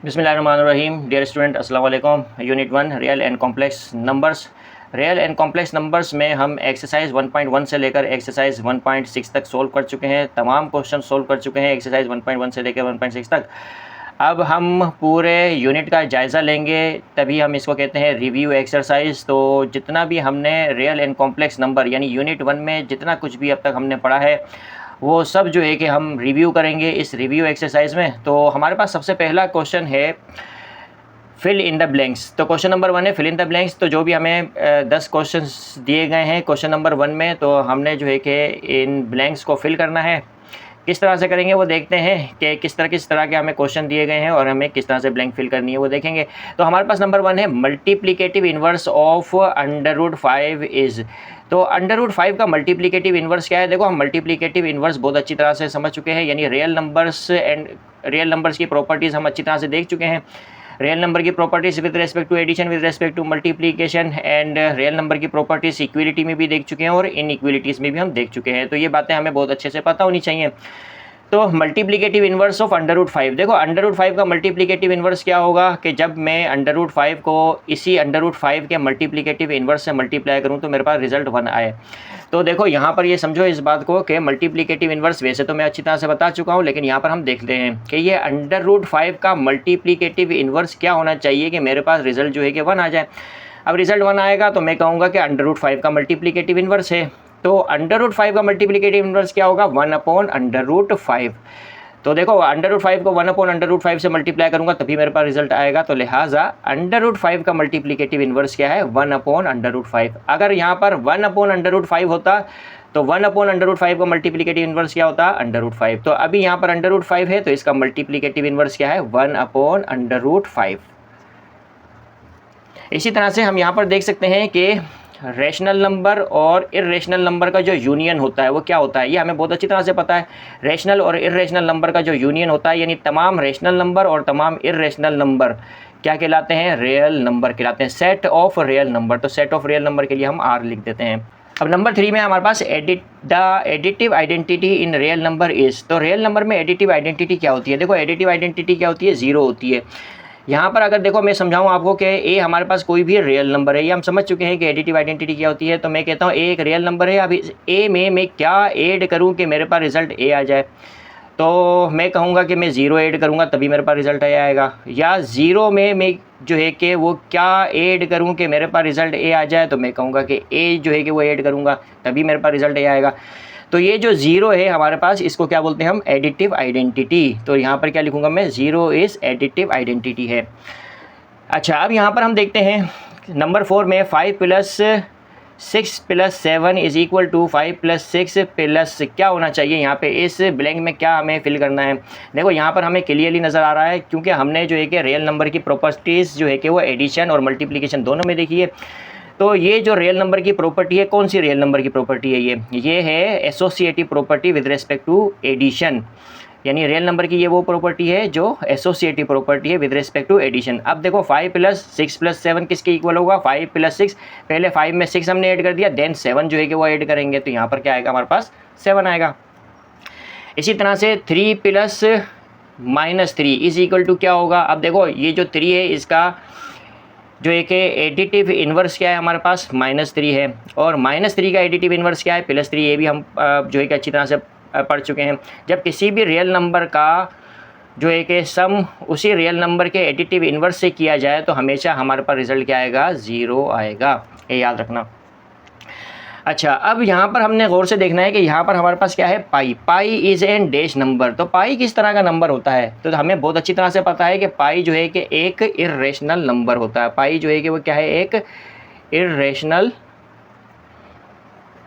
बिस्मिल्लाहिर्रहमानिर्रहीम। Dear student, अस्सलाम वालेकुम। Unit 1 real and complex numbers. Real and complex numbers में हम एक्सरसाइज 1.1 से लेकर एक्सरसाइज 1.6 तक सोल्व कर चुके हैं। तमाम क्वेश्चन सोल्व कर चुके हैं एक्सरसाइज 1.1 से लेकर 1.6 तक। अब हम पूरे यूनिट का जायज़ा लेंगे, तभी हम इसको कहते हैं रिव्यू एक्सरसाइज। तो जितना भी हमने रियल एंड कॉम्प्लेक्स नंबर यानी यूनिट 1 में जितना कुछ भी अब तक हमने पढ़ा है वो सब जो है कि हम रिव्यू करेंगे इस रिव्यू एक्सरसाइज में। तो हमारे पास सबसे पहला क्वेश्चन है फिल इन द ब्लैंक्स। तो क्वेश्चन नंबर 1 है फिल इन द ब्लैंक्स। तो जो भी हमें 10 क्वेश्चंस दिए गए हैं क्वेश्चन नंबर 1 में, तो हमने जो है कि इन ब्लैंक्स को फिल करना है। किस तरह से करेंगे वो देखते हैं कि किस तरह के हमें क्वेश्चन दिए गए हैं और हमें किस तरह से ब्लैंक फिल करनी है वो देखेंगे। तो हमारे पास नंबर 1 है मल्टीप्लिकेटिव इन्वर्स ऑफ √5 इज़। तो √5 का मल्टीप्लिकेटिव इन्वर्स क्या है? देखो, हम मल्टीप्लिकेटिव इन्वर्स बहुत अच्छी तरह से समझ चुके हैं, यानी रियल नंबर्स की प्रॉपर्टीज़ हम अच्छी तरह से देख चुके हैं। रियल नंबर की properties with respect to addition, with respect to multiplication, and real number की प्रॉपर्टीज़ इक्विलिटी में भी देख चुके हैं और इनइक्विलिटीज़ में भी हम देख चुके हैं। तो ये बातें हमें बहुत अच्छे से पता होनी चाहिए। तो मल्टीप्लिकेटिव इन्वर्स ऑफ √5, देखो √5 का मल्टीप्लिकेटिव इन्वर्स क्या होगा कि जब मैं √5 को इसी √5 के मल्टीप्लिकेटिव इन्वर्स से मल्टीप्लाई करूं तो मेरे पास रिजल्ट 1 आए। तो देखो यहाँ पर ये समझो इस बात को कि मल्टीप्लिकेटिव इन्वर्स वैसे तो मैं अच्छी तरह से बता चुका हूँ, लेकिन यहाँ पर हम देखते हैं कि ये √5 का मल्टीप्लिकेटिव इन्वर्स क्या होना चाहिए कि मेरे पास रिजल्ट जो है कि 1 आ जाए। अब रिजल्ट 1 आएगा तो मैं कहूँगा कि √5 का मल्टीप्लिकेटिव इन्वर्स है। तो √5 का मल्टीप्लिकेटिव इन्वर्स क्या होगा? 1/√5। तो देखो √5 को 1/√5 से मल्टीप्लाई करूंगा तभी मेरे पास रिजल्ट आएगा। तो लिहाजा √5 का मल्टीप्लिकेटिव इन्वर्स क्या है? 1/√5। अगर यहाँ पर 1/√5 होता तो 1/√5 का मल्टीप्लिकेटिव इन्वर्स क्या होता? √5। तो अभी यहाँ पर √5 है तो इसका मल्टीप्लिकेटिव इन्वर्स क्या है? 1/√5। इसी तरह से हम यहाँ पर देख सकते हैं कि रैशनल नंबर और इर्रेशनल नंबर का जो यूनियन होता है वो क्या होता है, ये हमें बहुत अच्छी तरह से पता है। रैशनल और इर्रेशनल नंबर का जो यूनियन होता है, यानी तमाम रैशनल नंबर और तमाम इर्रेशनल नंबर क्या कहलाते हैं? रियल नंबर कहलाते हैं, सेट ऑफ रियल नंबर। तो सेट ऑफ रियल नंबर के लिए हम R लिख देते हैं। अब नंबर 3 में हमारे पास the additive identity in real number is. तो रियल नंबर में एडिटिव आइडेंटिटी क्या होती है? देखो, एडिटिव आइडेंटिटी क्या होती है? 0 होती है। यहाँ पर अगर देखो मैं समझाऊँ आपको कि ए हमारे पास कोई भी रियल नंबर है, ये हम समझ चुके हैं कि एडिटिव आइडेंटिटी क्या होती है। तो मैं कहता हूँ ए एक रियल नंबर है। अभी ए में मैं क्या ऐड करूँ कि मेरे पास रिज़ल्ट ए आ जाए? तो मैं कहूँगा कि मैं 0 ऐड करूँगा तभी मेरे पास रिज़ल्ट ए आएगा, या 0 में मैं जो है कि वो क्या ऐड करूँ कि मेरे पास रिज़ल्ट ए आ जाए? तो मैं कहूँगा कि ए जो है कि वो ऐड करूँगा तभी मेरे पास रिज़ल्ट ए आएगा। तो ये जो 0 है हमारे पास, इसको क्या बोलते हैं हम? Additive identity. तो यहाँ पर क्या लिखूँगा मैं? 0 इज़ एडिटिव आइडेंटिटी है। अच्छा, अब यहाँ पर हम देखते हैं नंबर 4 में 5 + 6 + 7 = 5 + 6 प्लस क्या होना चाहिए? यहाँ पे इस ब्लैंक में क्या हमें फिल करना है? देखो यहाँ पर हमें क्लियरली नज़र आ रहा है, क्योंकि हमने जो है कि रियल नंबर की प्रॉपर्टीज़ जो है कि वो एडिशन और मल्टीप्लिकेशन दोनों में देखी है। तो ये जो रियल नंबर की प्रॉपर्टी है, कौन सी रियल नंबर की प्रॉपर्टी है? ये है associative property with respect to addition. यानी रियल नंबर की ये वो प्रॉपर्टी है जो एसोसिएटिव प्रॉपर्टी है विद रिस्पेक्ट टू एडिशन। अब देखो 5 + 6 + 7 किसके इक्वल होगा? 5 + 6। पहले 5 में 6 हमने ऐड कर दिया, देन 7 जो है कि वो ऐड करेंगे, तो यहाँ पर क्या आएगा? हमारे पास 7 आएगा। इसी तरह से 3 + -3 = क्या होगा? अब देखो ये जो 3 है इसका जो एक एडिटिव इन्वर्स क्या है हमारे पास? -3 है। और -3 का एडिटिव इन्वर्स क्या है? +3। ये भी हम जो है कि अच्छी तरह से पढ़ चुके हैं। जब किसी भी रियल नंबर का जो है कि सम उसी रियल नंबर के एडिटिव इन्वर्स से किया जाए तो हमेशा हमारे पास रिज़ल्ट क्या आएगा? 0 आएगा। ये याद रखना। अच्छा, अब यहाँ पर हमने गौर से देखना है कि यहाँ पर हमारे पास क्या है? पाई इज़ एन डैश नंबर। तो पाई किस तरह का नंबर होता है? तो हमें बहुत अच्छी तरह से पता है कि पाई जो है कि एक इर्रेशनल नंबर होता है। पाई जो है कि वो क्या है? एक इर्रेशनल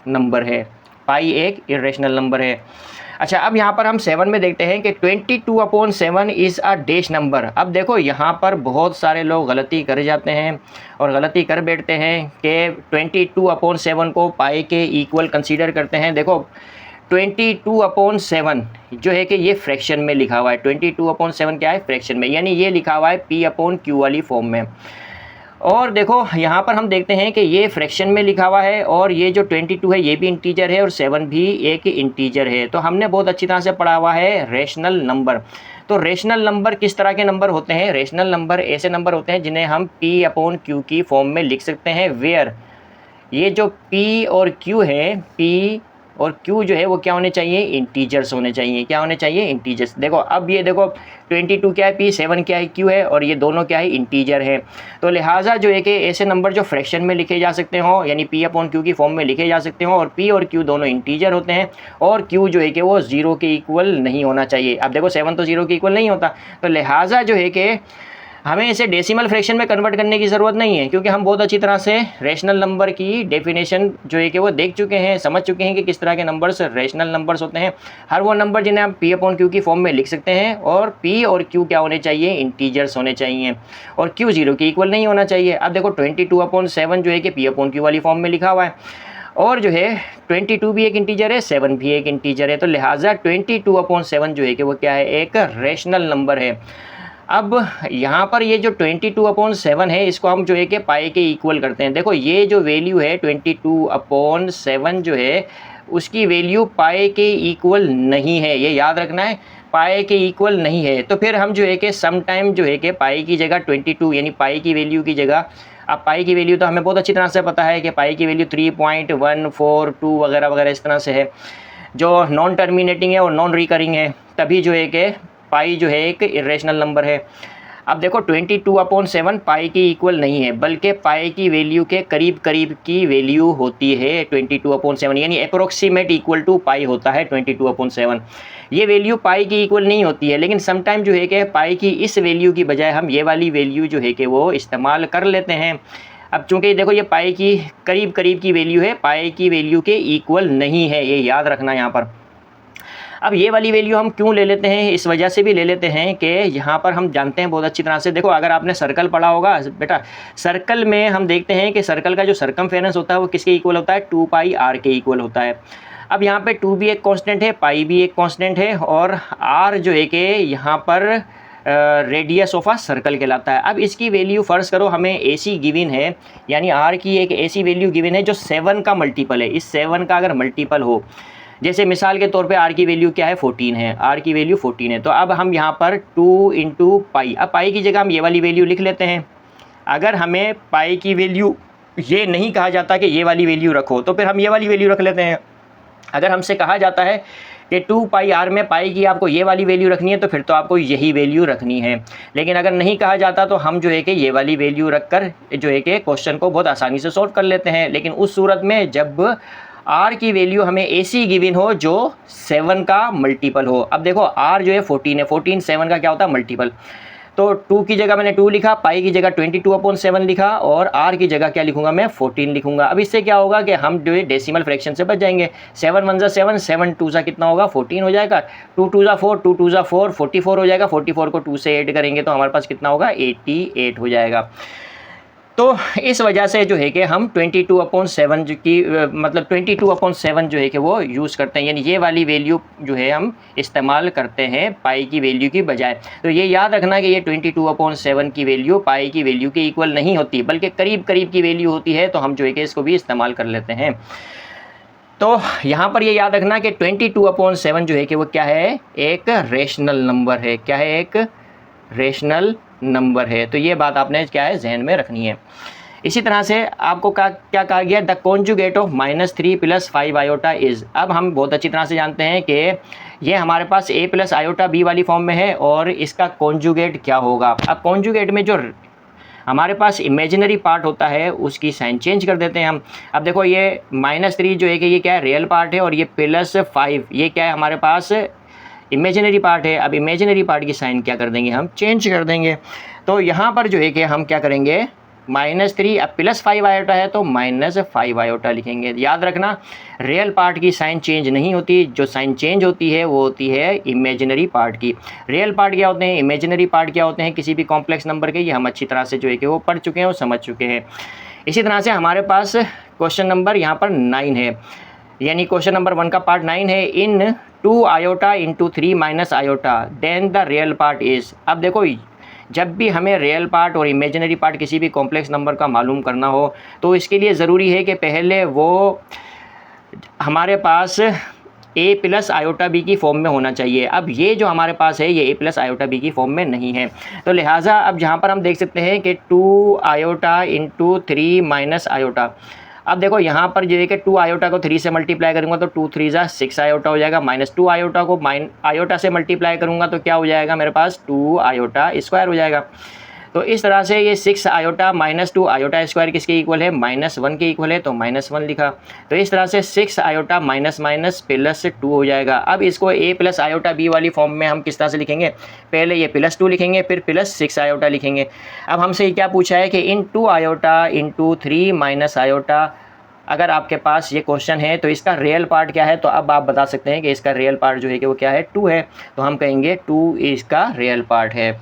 नंबर है। पाई एक इर्रेशनल नंबर है। अच्छा, अब यहाँ पर हम 7 में देखते हैं कि 22/7 इज़ अ डैश नंबर। अब देखो यहाँ पर बहुत सारे लोग गलती कर जाते हैं और गलती कर बैठते हैं कि 22/7 को पाई के इक्वल कंसीडर करते हैं। देखो 22/7 जो है कि ये फ्रैक्शन में लिखा हुआ है। 22/7 क्या है? फ्रैक्शन में, यानी ये लिखा हुआ है P/Q वाली फॉर्म में। और देखो यहाँ पर हम देखते हैं कि ये फ्रैक्शन में लिखा हुआ है और ये जो 22 है ये भी इंटीजर है और 7 भी एक इंटीजर है। तो हमने बहुत अच्छी तरह से पढ़ा हुआ है रैशनल नंबर। तो रेशनल नंबर किस तरह के नंबर होते हैं? रेशनल नंबर ऐसे नंबर होते हैं जिन्हें हम P/Q की फॉर्म में लिख सकते हैं, वेयर ये जो P और Q है, P और Q जो है वो क्या होने चाहिए? इंटीजर्स होने चाहिए। क्या होने चाहिए? इंटीजर्स। देखो अब ये देखो 22 क्या है? P, 7 क्या है? Q है, और ये दोनों क्या है? इंटीजर है। तो लिहाजा जो है कि ऐसे नंबर जो फ्रैक्शन में लिखे जा सकते हो, यानी P/Q की फॉर्म में लिखे जा सकते हो, और P और Q दोनों इंटीजर होते हैं, और Q जो है कि वो 0 के इक्वल नहीं होना चाहिए। अब देखो 7 तो 0 के इक्वल नहीं होता, तो लिहाजा जो है कि हमें इसे डेसिमल फ्रैक्शन में कन्वर्ट करने की ज़रूरत नहीं है, क्योंकि हम बहुत अच्छी तरह से रेशनल नंबर की डेफिनेशन जो है कि वो देख चुके हैं, समझ चुके हैं कि किस तरह के नंबर्स रेशनल नंबर्स होते हैं। हर वो नंबर जिन्हें आप P/Q की फॉर्म में लिख सकते हैं, और P और Q क्या होने चाहिए? इंटीजर्स होने चाहिए, और Q 0 के इक्वल नहीं होना चाहिए। अब देखो 22/7 जो है कि P/Q वाली फॉर्म में लिखा हुआ है, और जो है 22 भी एक इंटीजर है, 7 भी एक इंटीजर है, तो लिहाजा 22/7 जो है कि वो क्या है? एक रेशनल नंबर है। अब यहाँ पर ये जो 22/7 है, इसको हम जो है कि पाई के इक्वल करते हैं। देखो ये जो वैल्यू है 22/7 जो है, उसकी वैल्यू पाई के इक्वल नहीं है, ये याद रखना है, पाई के इक्वल नहीं है। तो फिर हम जो है कि सम टाइम जो है कि पाई की जगह 22 यानी पाई की वैल्यू की जगह, अब पाई की वैल्यू तो हमें बहुत अच्छी तरह से पता है कि पाई की वैल्यू 3.142 वगैरह वगैरह इस तरह से है, जो नॉन टर्मिनेटिंग है और नॉन रिकरिंग है, तभी जो है कि पाई जो है एक इरेशनल नंबर है। अब देखो 22/7 पाई के इक्वल नहीं है, बल्कि पाई की वैल्यू के करीब करीब की वैल्यू होती है 22/7, यानी अप्रोक्सीमेट इक्वल टू पाई होता है 22/7। ये वैल्यू पाई की इक्वल नहीं होती है, लेकिन समटाइम जो है कि पाई की इस वैल्यू की बजाय हम ये वाली वैल्यू जो है कि वो इस्तेमाल कर लेते हैं। अब चूँकि देखो ये पाई की करीब करीब की वैल्यू है, पाई की वैल्यू के इक्वल नहीं है, ये याद रखना यहाँ पर। अब ये वाली वैल्यू हम क्यों ले लेते हैं? इस वजह से भी ले लेते हैं कि यहाँ पर हम जानते हैं बहुत अच्छी तरह से, देखो अगर आपने सर्कल पढ़ा होगा बेटा, सर्कल में हम देखते हैं कि सर्कल का जो सर्कमफेरेंस होता है वो किसके इक्वल होता है? 2πr के इक्वल होता है। अब यहाँ पे 2 भी एक कांस्टेंट है, पाई भी एक कांस्टेंट है, और r जो है कि यहाँ पर रेडियस ऑफ अ सर्कल कहलाता है। अब इसकी वैल्यू फ़र्ज़ करो हमें ऐसी गिवन है, यानी r की एक ऐसी वैल्यू गिवन है जो 7 का मल्टीपल है। इस 7 का अगर मल्टीपल हो, जैसे मिसाल के तौर पे r की वैल्यू क्या है? 14 है, r की वैल्यू 14 है, तो अब हम यहाँ पर 2 × पाई, अब पाई की जगह हम ये वाली वैल्यू लिख लेते हैं। अगर हमें पाई की वैल्यू ये नहीं कहा जाता कि ये वाली वैल्यू रखो, तो फिर हम ये वाली वैल्यू रख लेते हैं। अगर हमसे कहा जाता है कि 2πr में पाई की आपको ये वाली वैल्यू रखनी है, तो फिर तो आपको यही वैल्यू रखनी है। लेकिन अगर नहीं कहा जाता तो हम जो है कि ये वाली वैल्यू रख कर जो है कि क्वेश्चन को बहुत आसानी से सॉल्व कर लेते हैं। लेकिन उस सूरत में जब r की वैल्यू हमें ऐसी गिवन हो जो 7 का मल्टीपल हो। अब देखो r जो है 14 है, 14 7 का क्या होता है? मल्टीपल। तो 2 की जगह मैंने 2 लिखा, पाई की जगह 22/7 लिखा, और r की जगह क्या लिखूंगा? मैं 14 लिखूंगा। अब इससे क्या होगा कि हम जो है डेसिमल फ्रैक्शन से बच जाएंगे। 7 1 ज़ा 7, 7 2 ज़ा कितना होगा? 14 हो जाएगा। 2 2 ज़ा 4, 2 2 ज़ा 4, 44 हो जाएगा। 44 को 2 से ऐड करेंगे तो हमारे पास कितना होगा? 88 हो जाएगा। तो इस वजह से जो है कि हम 22/7 की मतलब 22/7 जो है कि वो यूज़ करते हैं, यानी ये वाली वैल्यू जो है हम इस्तेमाल करते हैं पाई की वैल्यू की बजाय। तो ये याद रखना कि ये 22/7 की वैल्यू पाई की वैल्यू के इक्वल नहीं होती, बल्कि करीब करीब की वैल्यू होती है, तो हम जो है कि इसको भी इस्तेमाल कर लेते हैं। तो यहाँ पर ये याद रखना कि 22/7 जो है कि वो क्या है? एक रेशनल नंबर है। क्या है? एक रेशनल नंबर है। तो ये बात आपने क्या है? जहन में रखनी है। इसी तरह से आपको क्या कहा गया? The conjugate of -3 + 5 iota is. अब हम बहुत अच्छी तरह से जानते हैं कि ये हमारे पास a + आयोटा b वाली फॉर्म में है, और इसका कॉन्जुगेट क्या होगा? अब कॉन्जुगेट में जो हमारे पास इमेजिनरी पार्ट होता है उसकी साइन चेंज कर देते हैं हम। अब देखो ये -3 जो है कि ये क्या है? रियल पार्ट है, और ये +5 ये क्या है? हमारे पास इमेजिनरी पार्ट है। अब इमेजिनरी पार्ट की साइन क्या कर देंगे? हम चेंज कर देंगे। तो यहाँ पर जो है कि हम क्या करेंगे? -3, अब +5 आयोटा है तो -5 आयोटा लिखेंगे। याद रखना रियल पार्ट की साइन चेंज नहीं होती, जो साइन चेंज होती है वो होती है इमेजिनरी पार्ट की। रियल पार्ट क्या होते हैं? इमेजिनरी पार्ट क्या होते हैं किसी भी कॉम्प्लेक्स नंबर के? ये हम अच्छी तरह से जो है कि वो पढ़ चुके हैं और समझ चुके हैं। इसी तरह से हमारे पास क्वेश्चन नंबर यहाँ पर 9 है, यानी क्वेश्चन नंबर 1 का पार्ट 9 है। In 2 iota × 3 - iota then the real part is. अब देखो जब भी हमें रियल पार्ट और इमेजिनरी पार्ट किसी भी कॉम्प्लेक्स नंबर का मालूम करना हो, तो इसके लिए ज़रूरी है कि पहले वो हमारे पास ए प्लस आयोटा बी की फॉर्म में होना चाहिए। अब ये जो हमारे पास है ये ए प्लस आयोटा बी की फॉर्म में नहीं है, तो लिहाजा अब जहाँ पर हम देख सकते हैं कि 2 आयोटा इंटू 3 माइनस आयोटा। अब देखो यहाँ पर जो है कि 2 आयोटा को 3 से मल्टीप्लाई करूँगा तो 2 3 जा 6 आयोटा हो जाएगा, माइनस 2 आयोटा को आयोटा से मल्टीप्लाई करूँगा तो क्या हो जाएगा मेरे पास 2 आयोटा स्क्वायर हो जाएगा। तो इस तरह से ये 6 आयोटा माइनस 2 आयोटा स्क्वायर किसके इक्वल है, -1 के इक्वल है, तो -1 लिखा। तो इस तरह से 6 आयोटा माइनस माइनस प्लस 2 हो जाएगा। अब इसको ए प्लस आयोटा बी वाली फॉर्म में हम किस तरह से लिखेंगे, पहले ये +2 लिखेंगे फिर +6 आयोटा लिखेंगे। अब हमसे ये क्या पूछा है कि इन 2 आयोटा इंटू 3 माइनस आयोटा, अगर आपके पास ये क्वेश्चन है तो इसका रियल पार्ट क्या है, तो अब आप बता सकते हैं कि इसका रियल पार्ट जो है कि वो क्या है 2 है, तो हम कहेंगे 2 इसका रियल पार्ट है।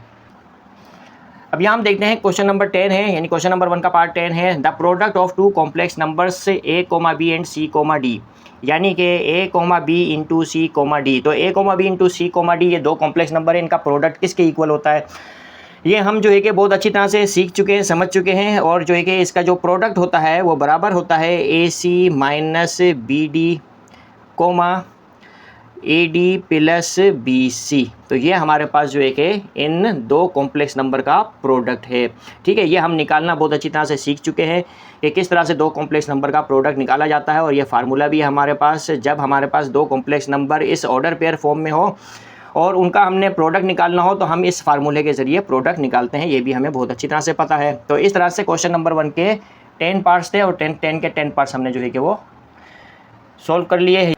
अब यहाँ हम देखते हैं क्वेश्चन नंबर 10 है, यानी क्वेश्चन नंबर 1 का पार्ट 10 है। The product of 2 complex numbers a, b and c, d, यानी कि a, b into c, d। तो a, b into c, d ये 2 कॉम्प्लेक्स नंबर है, इनका प्रोडक्ट किसके इक्वल होता है, ये हम जो है कि बहुत अच्छी तरह से सीख चुके हैं, समझ चुके हैं। और जो है कि इसका जो प्रोडक्ट होता है वो बराबर होता है AC minus BD AD plus BC। तो ये हमारे पास जो है कि इन 2 कॉम्प्लेक्स नंबर का प्रोडक्ट है। ठीक है, ये हम निकालना बहुत अच्छी तरह से सीख चुके हैं कि किस तरह से 2 कॉम्प्लेक्स नंबर का प्रोडक्ट निकाला जाता है। और ये फार्मूला भी है हमारे पास, जब हमारे पास 2 कॉम्प्लेक्स नंबर इस ऑर्डर पेयर फॉर्म में हो और उनका हमने प्रोडक्ट निकालना हो तो हम इस फार्मूले के ज़रिए प्रोडक्ट निकालते हैं, ये भी हमें बहुत अच्छी तरह से पता है। तो इस तरह से क्वेश्चन नंबर 1 के 10 पार्ट्स थे और 10 के 10 पार्ट्स हमने जो है कि वो सॉल्व कर लिए।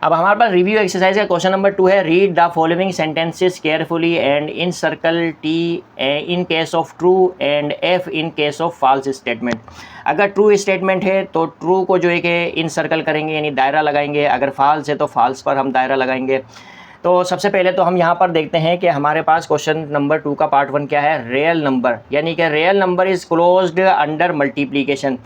अब हमारे पास रिव्यू एक्सरसाइज का क्वेश्चन नंबर 2 है, read the following sentences carefully and in circle T in case of true and F in case of false statement. अगर ट्रू स्टेटमेंट है तो ट्रू को जो है कि इन सर्कल करेंगे यानी दायरा लगाएंगे, अगर फॉल्स है तो फॉल्स पर हम दायरा लगाएंगे। तो सबसे पहले तो हम यहाँ पर देखते हैं कि हमारे पास क्वेश्चन नंबर 2 का पार्ट 1 क्या है, रियल नंबर, यानी कि real number is closed under multiplication.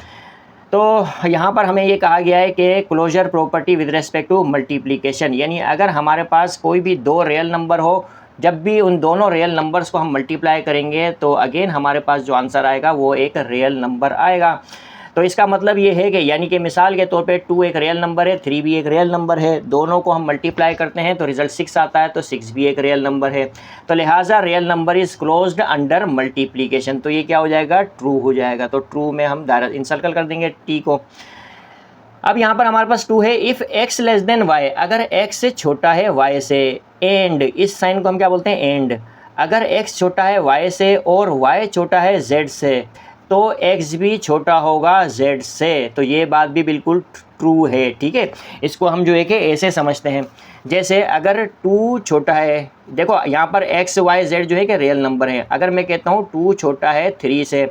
तो यहाँ पर हमें ये कहा गया है कि closure property with respect to multiplication, यानी अगर हमारे पास कोई भी 2 रियल नंबर हो, जब भी उन दोनों रियल नंबर्स को हम मल्टीप्लाई करेंगे तो अगेन हमारे पास जो आंसर आएगा वो एक रियल नंबर आएगा। तो इसका मतलब ये है कि यानी कि मिसाल के तौर पे 2 एक रियल नंबर है, 3 भी एक रियल नंबर है, दोनों को हम मल्टीप्लाई करते हैं तो रिजल्ट 6 आता है, तो 6 भी एक रियल नंबर है। तो लिहाजा real number is closed under multiplication, तो ये क्या हो जाएगा, ट्रू हो जाएगा। तो ट्रू में हम दायरा इंसर्कल कर देंगे टी को। अब यहाँ पर हमारे पास 2 है, if x less than y, अगर x से छोटा है y से, एंड इस साइन को हम क्या बोलते हैं, एंड। अगर x छोटा है y से और y छोटा है z से तो x भी छोटा होगा z से, तो ये बात भी बिल्कुल ट्रू है। ठीक है, इसको हम जो है कि ऐसे समझते हैं, जैसे अगर 2 छोटा है, देखो यहाँ पर x y z जो है कि रियल नंबर है, अगर मैं कहता हूँ 2 छोटा है 3 से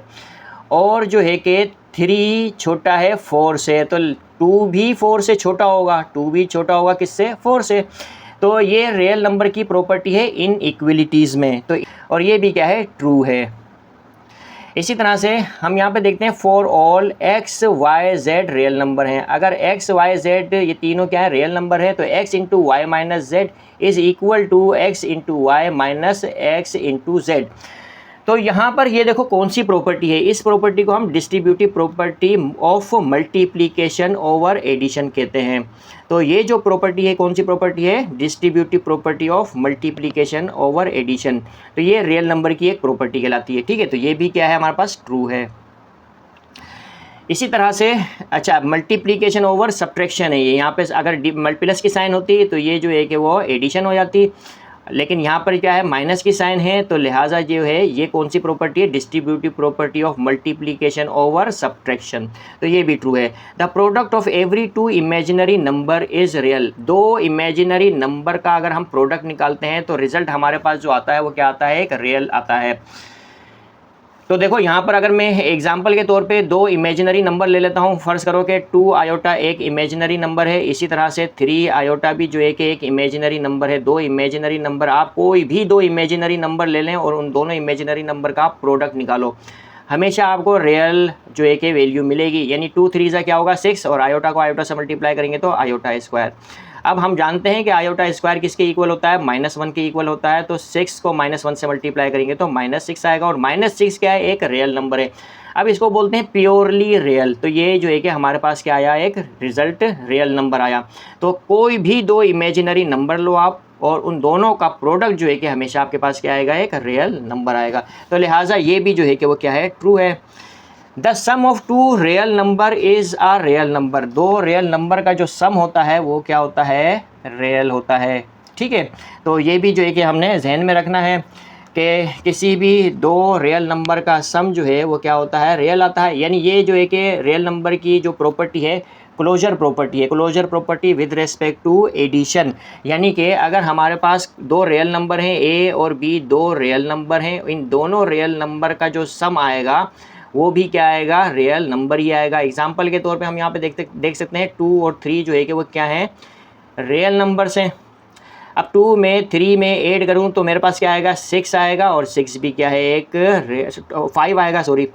और जो है कि 3 छोटा है 4 से, तो 2 भी 4 से छोटा होगा, 2 भी छोटा होगा किससे, 4 से। तो ये रियल नंबर की प्रॉपर्टी है इन इक्वलिटीज़ में, तो और ये भी क्या है, ट्रू है। इसी तरह से हम यहाँ पे देखते हैं for all x y z real number हैं, अगर x y z ये तीनों क्या है, रियल नंबर है, तो x into y minus z is equal to x into y minus x into z. तो यहाँ पर ये देखो कौन सी प्रॉपर्टी है, इस प्रॉपर्टी को हम distributive property of multiplication over addition कहते हैं। तो ये जो प्रॉपर्टी है कौन सी प्रॉपर्टी है, distributive property of multiplication over addition. तो ये रियल नंबर की एक प्रॉपर्टी कहलाती है। ठीक है, तो ये भी क्या है, हमारे पास ट्रू है। इसी तरह से अच्छा मल्टीप्लिकेशन ओवर सब्ट्रैक्शन है ये, यहाँ पे अगर प्लस की साइन होती तो ये जो है कि वो एडिशन हो जाती, लेकिन यहाँ पर क्या है, माइनस की साइन है, तो लिहाजा जो है ये कौन सी प्रॉपर्टी है, distributive property of multiplication over subtraction. तो ये भी ट्रू है। The product of every 2 imaginary number is real, 2 imaginary number का अगर हम प्रोडक्ट निकालते हैं तो रिजल्ट हमारे पास जो आता है वो क्या आता है, एक रियल आता है। तो देखो यहाँ पर अगर मैं एग्जाम्पल के तौर पे 2 इमेजिनरी नंबर ले लेता हूँ, फ़र्ज़ करो कि 2 आयोटा एक इमेजिनरी नंबर है, इसी तरह से 3 आयोटा भी जो है कि एक इमेजिनरी नंबर है। 2 इमेजिनरी नंबर, आप कोई भी 2 इमेजिनरी नंबर ले लें और उन दोनों इमेजिनरी नंबर का प्रोडक्ट निकालो, हमेशा आपको रियल जो है कि वैल्यू मिलेगी, यानी 2 3 सा क्या होगा 6 और आयोटा को आयोटा से मल्टीप्लाई करेंगे तो आयोटा स्क्वायर। अब हम जानते हैं कि आयोटा स्क्वायर किसके इक्वल होता है, -1 के इक्वल होता है, तो 6 को -1 से मल्टीप्लाई करेंगे तो -6 आएगा, और -6 क्या है, एक रियल नंबर है। अब इसको बोलते हैं प्योरली रियल। तो ये जो है कि हमारे पास क्या आया, एक रिजल्ट रियल नंबर आया। तो कोई भी दो इमेजिनरी नंबर लो आप और उन दोनों का प्रोडक्ट जो है कि हमेशा आपके पास क्या आएगा, एक रियल नंबर आएगा। तो लिहाजा ये भी जो है कि वो क्या है, ट्रू है। The sum of two real number is a real number. दो रियल नंबर का जो सम होता है वो क्या होता है, रियल होता है। ठीक है, तो ये भी जो है कि हमने जहन में रखना है कि किसी भी दो रियल नंबर का सम जो है वो क्या होता है, रियल आता है। यानी ये जो है कि रियल नंबर की जो प्रॉपर्टी है, क्लोजर प्रॉपर्टी है, closure property with respect to addition. यानी कि अगर हमारे पास दो रियल नंबर हैं, ए और बी दो रियल नंबर हैं, इन दोनों रियल नंबर का जो सम आएगा वो भी क्या आएगा, रियल नंबर ही आएगा। एग्जाम्पल के तौर पे हम यहाँ पे देख सकते हैं 2 और 3 जो है कि वो क्या है, रियल नंबर्स हैं। अब 2 में 3 में ऐड करूँ तो मेरे पास क्या आएगा, 6 आएगा, और 6 भी क्या है, एक 5 आएगा, सॉरी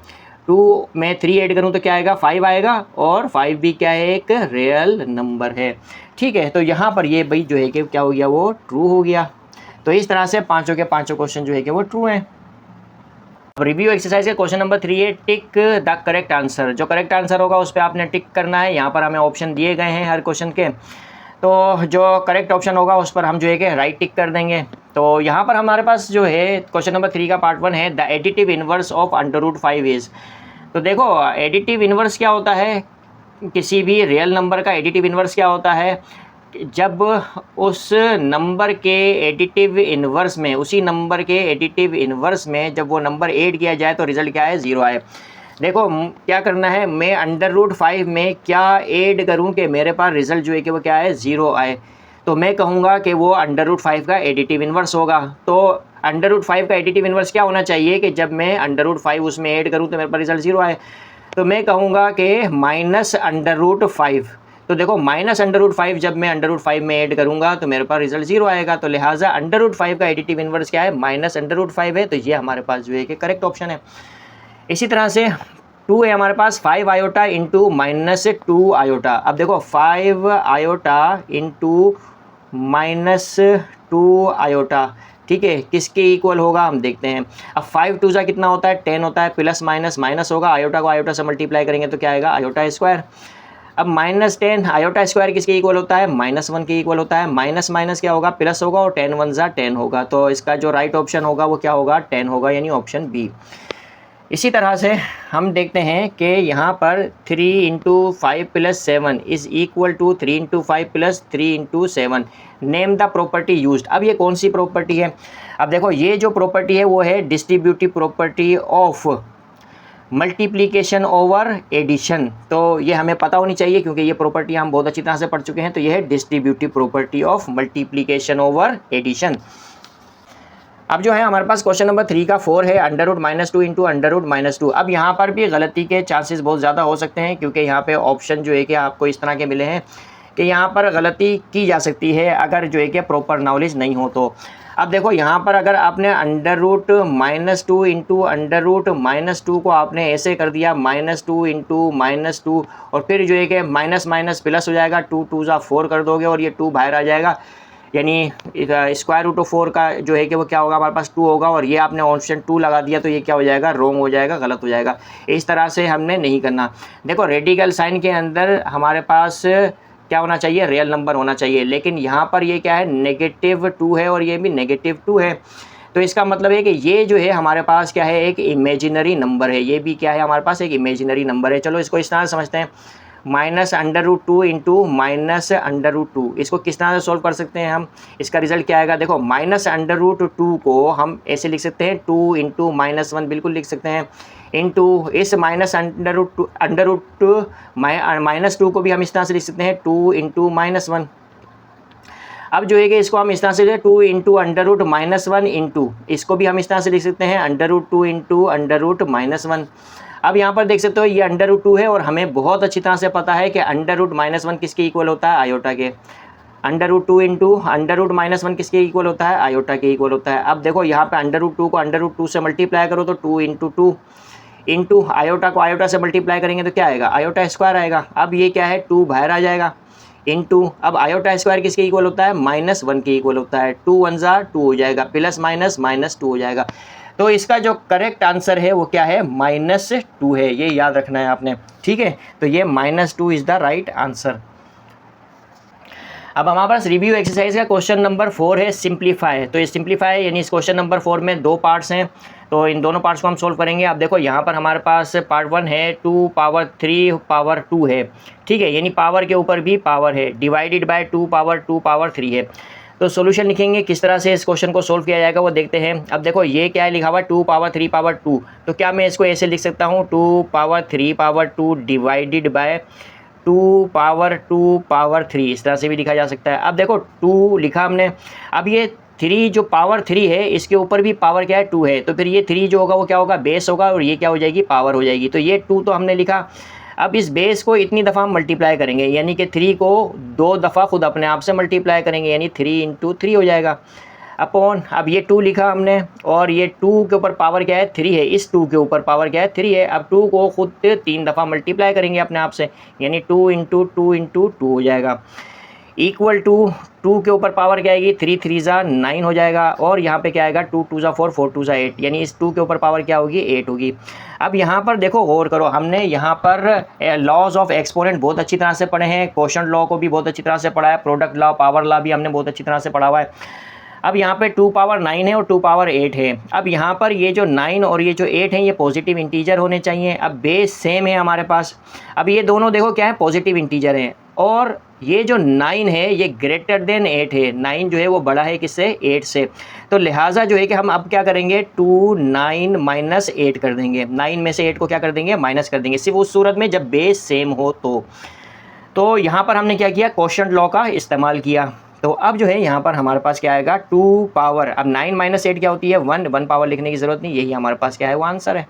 2 में 3 ऐड करूँ तो क्या आएगा, 5 आएगा, और 5 भी क्या है, एक रियल नंबर है। ठीक है, तो यहाँ पर ये भाई जो है कि क्या हो गया, वो ट्रू हो गया। तो इस तरह से पाँचों के पाँचों क्वेश्चन जो है कि वो ट्रू हैं। रिव्यू एक्सरसाइज के क्वेश्चन नंबर 3 है टिक द करेक्ट आंसर। जो करेक्ट आंसर होगा उस पर आपने टिक करना है। यहाँ पर हमें ऑप्शन दिए गए हैं हर क्वेश्चन के, तो जो करेक्ट ऑप्शन होगा उस पर हम जो है कि राइट टिक कर देंगे। तो यहाँ पर हमारे पास जो है क्वेश्चन नंबर 3 का पार्ट 1 है the additive inverse of √5 is. तो देखो एडिटिव इनवर्स क्या होता है, किसी भी रियल नंबर का एडिटिव इनवर्स क्या होता है, जब उस नंबर के एडिटिव इनवर्स में, उसी नंबर के एडिटिव इनवर्स में जब वो नंबर ऐड किया जाए तो रिज़ल्ट क्या है, 0 आए। देखो क्या करना है, मैं √5 में क्या ऐड करूं कि मेरे पास रिज़ल्ट जो है कि वो क्या है, 0 आए। तो मैं कहूँगा कि वो √5 का एडिटिव इनवर्स होगा। तो √5 का एडिटिव इनवर्स क्या होना चाहिए कि जब मैं √5 उसमें ऐड करूँ तो मेरे पास रिज़ल्ट 0 आए। तो मैं कहूँगा कि -√5। तो देखो -√5 जब मैं √5 में ऐड करूँगा तो मेरे पास रिज़ल्ट 0 आएगा। तो लिहाजा √5 का एडिटिव इनवर्स क्या है, -√5 है। तो ये हमारे पास जो है कि करेक्ट ऑप्शन है। इसी तरह से 2 है हमारे पास 5 आयोटा इंटू -2 आयोटा। अब देखो 5 आयोटा इंटू -2 आयोटा, ठीक है, किसके इक्वल होगा हम देखते हैं। अब 5 2 जा कितना होता है, 10 होता है, प्लस माइनस माइनस होगा, आयोटा को आयोटा से मल्टीप्लाई करेंगे तो क्या आएगा, आयोटा स्क्वायर। अब -10 आयोटा स्क्वायर किसके इक्वल होता है, -1 के इक्वल होता है। माइनस माइनस क्या होगा, प्लस होगा, और 10 1 जा 10 होगा। तो इसका जो राइट ऑप्शन होगा वो क्या होगा, 10 होगा, यानी ऑप्शन बी। इसी तरह से हम देखते हैं कि यहाँ पर 3 × 5 + 7 is equal to 3 × 5 + 3 × 7। Name the property used. अब ये कौन सी प्रॉपर्टी है, अब देखो ये जो प्रॉपर्टी है वो है distributive property of multiplication over addition. तो ये हमें पता होनी चाहिए क्योंकि ये प्रॉपर्टी हम बहुत अच्छी तरह से पढ़ चुके हैं। तो ये है distributive property of multiplication over addition. अब जो है हमारे पास क्वेश्चन नंबर 3 का 4 है √-2 इंटू √-2। अब यहाँ पर भी गलती के चांसेस बहुत ज़्यादा हो सकते हैं क्योंकि यहाँ पे ऑप्शन जो है कि आपको इस तरह के मिले हैं कि यहाँ पर गलती की जा सकती है अगर जो है कि प्रॉपर नॉलेज नहीं हो तो। अब देखो यहाँ पर अगर आपने √-2 इंटू √-2 को आपने ऐसे कर दिया -2 इंटू -2, और फिर जो है कि माइनस माइनस प्लस हो जाएगा, 2 2 जा 4 कर दोगे और ये 2 बाहर आ जाएगा, यानी √4 का जो है कि वो क्या होगा, हमारे पास 2 होगा, और ये आपने ऑप्शन 2 लगा दिया तो ये क्या हो जाएगा, रॉन्ग हो जाएगा, गलत हो जाएगा। इस तरह से हमने नहीं करना। देखो रेडिकल साइन के अंदर हमारे पास क्या होना चाहिए, रियल नंबर होना चाहिए, लेकिन यहाँ पर ये क्या है, -2 है और ये भी -2 है। तो इसका मतलब है कि ये जो है हमारे पास क्या है, एक इमेजिनरी नंबर है, ये भी क्या है हमारे पास एक इमेजिनरी नंबर है। चलो इसको इस तरह से समझते हैं, -√2 इंटू -√2, इसको किस तरह से सोल्व कर सकते हैं हम, इसका रिजल्ट क्या आएगा। देखो -√2 को हम ऐसे लिख सकते हैं 2 इंटू -1 बिल्कुल लिख सकते हैं, इंटू इस -2 को भी हम इस तरह से लिख सकते हैं 2 इंटू -1। अब जो है कि इसको हम इस तरह से 2 इंटू √-1 इंटू इसको भी हम इस तरह से लिख सकते हैं √2 इंटू √-1। अब यहाँ पर देख सकते हो ये √2 है और हमें बहुत अच्छी तरह से पता है कि √-1 किसके इक्वल होता है, आयोटा के। √2 इंटू √-1 किसके इक्वल होता है, आयोटा के इक्वल होता है। अब देखो यहाँ पे √2 को √2 से मल्टीप्लाई करो तो 2 इंटू 2 इंटू आयोटा को आयोटा से मल्टीप्लाई करेंगे तो क्या आएगा, आयोटा स्क्वायर आएगा। अब ये क्या है, 2 बाहर आ जाएगा, इंटू अब आयोटा स्क्वायर किसके इक्वल होता है, -1 के इक्वल होता है। 2 1 जा 2 हो जाएगा, प्लस माइनस -2 हो जाएगा। तो इसका जो करेक्ट आंसर है वो क्या है, -2 है, ये याद रखना है आपने, ठीक है। तो ये -2 इज़ द राइट आंसर। अब हमारे पास रिव्यू एक्सरसाइज का क्वेश्चन नंबर 4 है सिंप्लीफाई। तो ये सिंप्लीफाई यानी इस क्वेश्चन नंबर 4 में 2 पार्ट्स हैं, तो इन दोनों पार्ट्स को हम सोल्व करेंगे। अब देखो यहाँ पर हमारे पास पार्ट 1 है 2 पावर 3 पावर 2 है, ठीक है, यानी पावर के ऊपर भी पावर है, डिवाइडेड बाय 2 पावर 3 है। तो सॉल्यूशन लिखेंगे, किस तरह से इस क्वेश्चन को सोल्व किया जाएगा वो देखते हैं। अब देखो ये क्या है लिखा हुआ 2 पावर 3 पावर 2, तो क्या मैं इसको ऐसे लिख सकता हूँ 2 power 3 power 2 divided by 2 power 3, इस तरह से भी लिखा जा सकता है। अब देखो 2 लिखा हमने, अब ये 3 जो पावर 3 है इसके ऊपर भी पावर क्या है 2 है, तो फिर ये 3 जो होगा वो क्या होगा, बेस होगा, और ये क्या हो जाएगी, पावर हो जाएगी। तो ये 2 तो हमने लिखा। अब इस बेस को इतनी दफ़ा हम मल्टीप्लाई करेंगे, यानी कि 3 को 2 दफ़ा खुद अपने आप से मल्टीप्लाई करेंगे, यानी 3 × 3 हो जाएगा अपॉन, अब ये 2 लिखा हमने, और ये 2 के ऊपर पावर क्या है 3 है, इस 2 के ऊपर पावर क्या है 3 है। अब 2 को खुद 3 दफ़ा मल्टीप्लाई करेंगे अपने आप से, यानी 2 × 2 × 2 हो जाएगा, इक्वल टू 2 के ऊपर पावर क्या आएगी 3 3 ज़ा 9 हो जाएगा, और यहाँ पे क्या आएगा 2 2 ज़ा 4 4 2 ज़ा 8, यानी इस 2 के ऊपर पावर क्या होगी 8 होगी। अब यहाँ पर देखो गौर करो, हमने यहाँ पर लॉज ऑफ एक्सपोनेंट बहुत अच्छी तरह से पढ़े हैं, क्वोशंट लॉ को भी बहुत अच्छी तरह से पढ़ा है, प्रोडक्ट लॉ पावर लॉ भी हमने बहुत अच्छी तरह से पढ़ा हुआ है। अब यहाँ पे 2 पावर 9 है और 2 पावर 8 है। अब यहाँ पर ये जो 9 और ये जो 8 है ये पॉजिटिव इंटीजर होने चाहिए। अब बेस सेम है हमारे पास, अब ये दोनों देखो क्या है पॉजिटिव इंटीजर हैं, और ये जो 9 है ये ग्रेटर देन 8 है, 9 जो है वो बड़ा है किससे 8 से, तो लिहाजा जो है कि हम अब क्या करेंगे 2 9 माइनस 8 कर देंगे, 9 में से 8 को क्या कर देंगे माइनस कर देंगे, सिर्फ उस सूरत में जब बेस सेम हो। तो यहाँ पर हमने क्या किया क्वोशंट लॉ का इस्तेमाल किया। तो अब जो है यहाँ पर हमारे पास क्या आएगा 2 पावर, अब 9 माइनस 8 क्या होती है 1 पावर लिखने की ज़रूरत नहीं, यही हमारे पास क्या है वो आंसर है।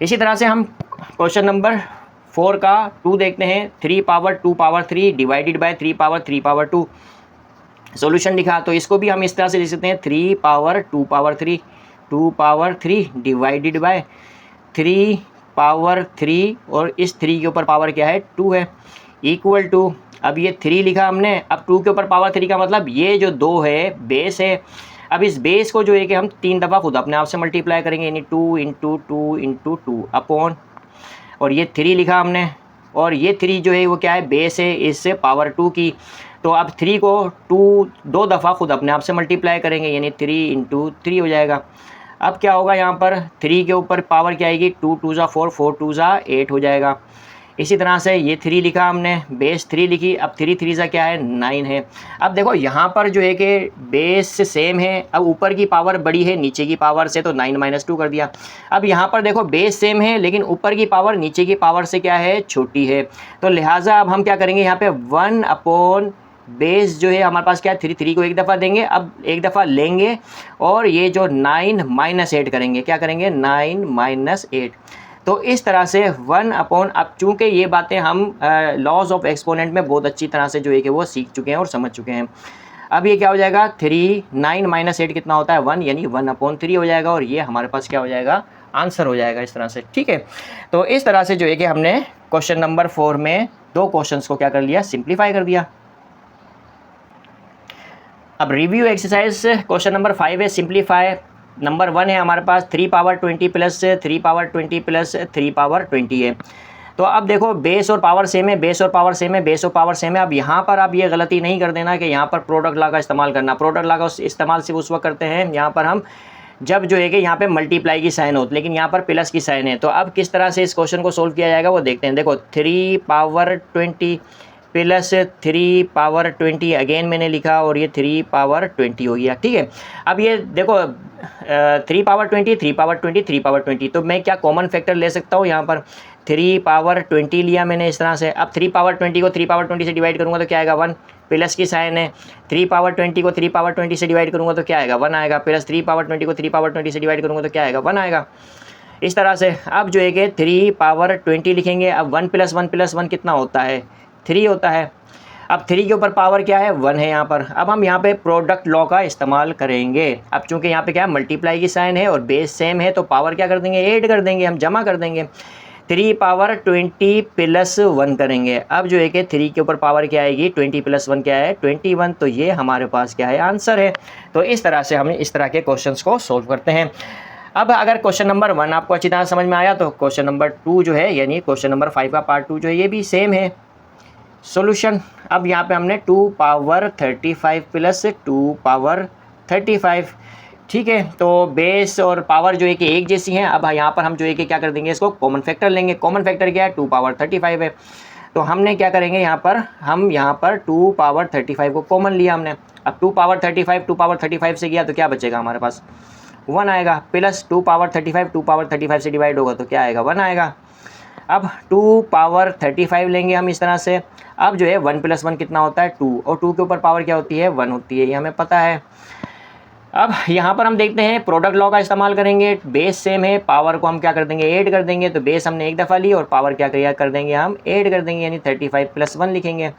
इसी तरह से हम क्वेश्चन नंबर 4 का 2 देखते हैं, 3 power 2 power 3 divided by 3 power 2 solution लिखा, तो इसको भी हम इस तरह से लिख सकते हैं 3 power 2 power 3 divided by 3 power 3, और इस 3 के ऊपर पावर क्या है 2 है, इक्वल टू, अब ये 3 लिखा हमने, अब 2 के ऊपर पावर 3 का मतलब ये जो 2 है बेस है, अब इस बेस को जो है कि हम 3 दफ़ा खुद अपने आप से मल्टीप्लाई करेंगे, यानी 2 × 2 × 2 अपॉन, और ये 3 लिखा हमने, और ये 3 जो है वो क्या है बेस है इससे पावर 2 की, तो अब 3 को 2 दफ़ा खुद अपने आप से मल्टीप्लाई करेंगे, यानी 3 × 3 हो जाएगा। अब क्या होगा यहाँ पर 3 के ऊपर पावर क्या आएगी 2 2 ज़ा 4 4 2 ज़ा 8 हो जाएगा। इसी तरह से ये 3 लिखा हमने, बेस 3 लिखी, अब 3 3 ज़ा क्या है 9 है। अब देखो यहाँ पर जो है कि बेस सेम है, अब ऊपर की पावर बड़ी है नीचे की पावर से, तो 9 माइनस 2 कर दिया। अब यहाँ पर देखो बेस सेम है लेकिन ऊपर की पावर नीचे की पावर से क्या है छोटी है, तो लिहाजा अब हम क्या करेंगे यहाँ पे 1 अपॉन बेस जो है हमारे पास क्या है 3 3 को एक दफ़ा देंगे, अब एक दफ़ा लेंगे, और ये जो 9 माइनस 8 करेंगे, क्या करेंगे 9 माइनस 8, तो इस तरह से 1 अपॉन, अब चूँकि ये बातें हम लॉज ऑफ एक्सपोनेंट में बहुत अच्छी तरह से जो है कि वो सीख चुके हैं और समझ चुके हैं। अब ये क्या हो जाएगा 3 9 माइनस 8 कितना होता है 1, यानी 1/3 हो जाएगा, और ये हमारे पास क्या हो जाएगा आंसर हो जाएगा इस तरह से, ठीक है। तो इस तरह से जो है कि हमने क्वेश्चन नंबर 4 में 2 क्वेश्चंस को क्या कर लिया सिंप्लीफाई कर दिया। अब रिव्यू एक्सरसाइज क्वेश्चन नंबर 5 है सिंप्लीफाई। नंबर 1 है हमारे पास 3 power 20 plus 3 power 20 plus 3 power 20 है। तो अब देखो बेस और पावर सेम है, बेस और पावर सेम है, बेस और पावर सेम है। अब यहाँ पर आप ये गलती नहीं कर देना कि यहाँ पर प्रोडक्ट लॉ का इस्तेमाल करना, प्रोडक्ट लॉ का इस्तेमाल सिर्फ उस वक्त करते हैं यहाँ पर हम जब जो है कि यहाँ पे मल्टीप्लाई की साइन होती, लेकिन यहाँ पर प्लस की साइन है। तो अब किस तरह से इस क्वेश्चन को सोल्व किया जाएगा वो देखते हैं। देखो 3 पावर 20 प्लस 3 पावर 20 अगेन मैंने लिखा, और ये 3 पावर 20 हो गया, ठीक है। अब ये देखो 3 पावर 20 3 पावर 20 3 पावर 20, तो मैं क्या कॉमन फैक्टर ले सकता हूँ यहाँ पर 3 पावर 20 लिया मैंने इस तरह से। अब 3 पावर 20 को 3 पावर 20 से डिवाइड करूँगा तो क्या आएगा 1, प्लस की साइन है। 3 पावर 20 को 3 पावर 20 से डिवाइड करूँगा तो क्या आएगा 1 आएगा, प्लस 3 पावर 20 को 3 पावर 20 से डिवाइड करूँगा तो क्या आएगा 1 आएगा। इस तरह से अब जो है कि 3 पावर 20 लिखेंगे। अब 1 + 1 कितना होता है 3 होता है। अब 3 के ऊपर पावर क्या है 1 है यहाँ पर। अब हम यहाँ पे प्रोडक्ट लॉ का इस्तेमाल करेंगे। अब चूंकि यहाँ पे क्या है मल्टीप्लाई की साइन है और बेस सेम है, तो पावर क्या कर देंगे 8 कर देंगे, हम जमा कर देंगे। 3 पावर 20 प्लस 1 करेंगे। अब जो है कि 3 के ऊपर पावर क्या आएगी, 20 प्लस 1 क्या है, 21। तो ये हमारे पास क्या है, आंसर है। तो इस तरह से हम इस तरह के क्वेश्चंस को सोल्व करते हैं। अब अगर क्वेश्चन नंबर 1 आपको अच्छी तरह समझ में आया तो क्वेश्चन नंबर 2 जो है यानी क्वेश्चन नंबर 5 का पार्ट 2 जो है ये भी सेम है। सॉल्यूशन, अब यहाँ पे हमने 2 पावर 35 प्लस 2 पावर 35, ठीक है। तो बेस और पावर जो है कि एक जैसी हैं। अब यहाँ पर हम जो है कि क्या कर देंगे, इसको कॉमन फैक्टर लेंगे। कॉमन फैक्टर क्या है, 2 पावर 35 है। तो हमने क्या करेंगे, हम यहाँ पर 2 पावर 35 को कॉमन लिया हमने। अब 2 पावर 35 से गया तो क्या बचेगा हमारे पास, 1 आएगा। प्लस 2 पावर 35 से डिवाइड होगा तो क्या आएगा, 1 आएगा। अब 2 पावर 35 लेंगे हम इस तरह से। अब जो है 1 प्लस 1 कितना होता है, 2, और 2 के ऊपर पावर क्या होती है, 1 होती है, ये हमें पता है। अब यहाँ पर हम देखते हैं प्रोडक्ट लॉ का इस्तेमाल करेंगे। बेस सेम है, पावर को हम क्या कर देंगे, ऐड कर देंगे। तो बेस हमने एक दफ़ा ली और पावर क्या कर देंगे, हम ऐड कर देंगे, यानी 35 प्लस 1 लिखेंगे।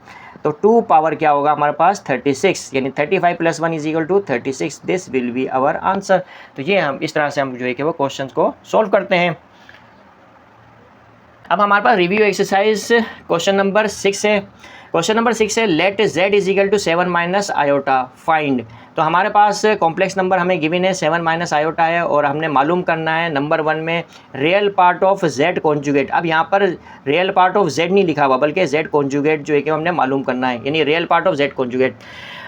तो 2 पावर क्या होगा हमारे पास, 36, यानी 35 plus 1 is equal to 36। This will be our answer. तो ये हम इस तरह से हम जो है कि वो क्वेश्चन को सॉल्व करते हैं। अब हमारे पास रिव्यू एक्सरसाइज क्वेश्चन नंबर 6 है। क्वेश्चन नंबर 6 है, let z is equal to 7 minus iota find. तो हमारे पास कॉम्प्लेक्स नंबर हमें गिवन है 7 माइनस आयोटा है, और हमने मालूम करना है नंबर 1 में real part of z conjugate. अब यहाँ पर रियल पार्ट ऑफ z नहीं लिखा हुआ, बल्कि z कॉन्जुगेट जो है कि हमने मालूम करना है, यानी real part of z conjugate.